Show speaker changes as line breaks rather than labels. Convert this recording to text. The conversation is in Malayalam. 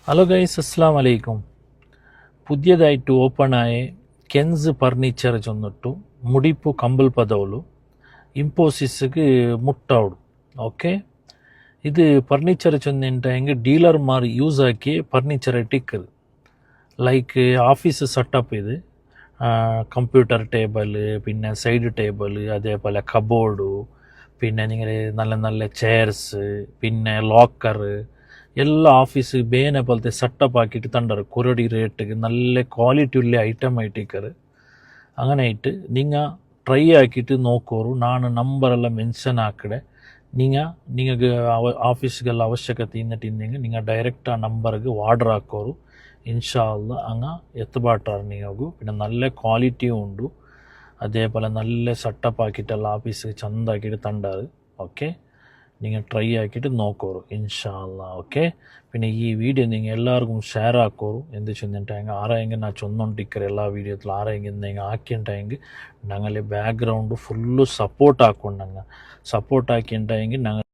ഹലോ ഗൈസ്, അസ്സാം വലൈക്കും. പുതിയതായിട്ട് ഓപ്പണായ ಕೆನ್ಸ್ ಫರ್ನಿಚರ್ ಚೊಂದಿಟ್ಟು ಮುಡಿಪು ಕಂಬಲ್ ಪದవులు ಇಂಫೋಸಿಸ್ಗೆ ಮುಟ್ಟವಡು. ಓಕೆ, ಇದು ಫರ್ನಿಚರ್ ಚೊಂದಿಂಟ ಹೆಂಗೆ ಡೀಲರ್ ಮಾರು ಯೂಸ್ ಆಕಿ ಫರ್ನಿಚರ್ ಇಟ್ಟಿಕ್ಕದು. ലൈക്ക് ഓഫീസ് സെറ്റപ്പ് ഇത് കമ്പ്യൂട്ടർ ടേബിൾ, പിന്നെ സൈഡ് ടേബിൾ, അതേപോലെ കബോർഡു, പിന്നെ നിങ്ങൾ നല്ല നല്ല ചെയർസ്, പിന്നെ ലോക്കർ എല്ലാ ഓഫീസ് ಬೇನೆ പോലത്തെ സെറ്റപ്പ് ആക്കിയിട്ട് തണ്ടറ് കുരടി റേറ്റ് നല്ല ക്വാളിറ്റി ഉള്ള ഐറ്റം ആയിട്ടിക്കറ്. അങ്ങനെ ആയിട്ട് നിങ്ങൾ ട്രൈ ആക്കിയിട്ട് നോക്കോರು. ನಾನು ನಂಬರೆಲ್ಲ ಮೆನ್ಷನ್ ಹಾಕಿಡೆ. നിങ്ങൾക്ക് ഓഫീസുകളിൽ ಅವಶ್ಯಕತೆ ಇನ್ನಿಟ್ಟಿಂದೆಂಗೆ നിങ്ങൾ ഡയറക്റ്റ് ആ ನಂಬರ್ಗೆ ಆರ್ಡರ್ ಹಾಕೋರು. ഇൻഷാ അല്ലാ അങ്ങ് എത്തുപാട്ടാറ് നിങ്ങൾക്ക്. പിന്നെ നല്ല ക്വാളിറ്റിയും ഉണ്ട്, അതേപോലെ നല്ല സെറ്റപ്പ് ആക്കിയിട്ടല്ല ഓഫീസ് ചന്താക്കിയിട്ട് തണ്ടാറ്. ഓക്കെ, നിങ്ങൾ ട്രൈ ആക്കിയിട്ട് നോക്കോರು ഇൻഷാ അല്ലാ. ഓക്കെ, പിന്നെ ഈ വീഡിയോ നിങ്ങൾ എല്ലാവർക്കും ഷെയർ ആക്കോರು. എന്ത് ചെന്നിട്ടെങ്കിൽ ആരെങ്കിലും ഞാൻ ചൊന്നോണ്ടിക്കറ് എല്ലാ വീഡിയോത്തിൽ ആരെങ്കിലും നിങ്ങൾ ആക്കിയിട്ടെങ്കിൽ ഞങ്ങൾ ബാക്ക്ഗ്രൗണ്ട് ഫുള്ള് സപ്പോർട്ട് ആക്കൊണ്ടങ്ങ് സപ്പോർട്ട് ആക്കിയിട്ടെങ്കിൽ ഞങ്ങൾ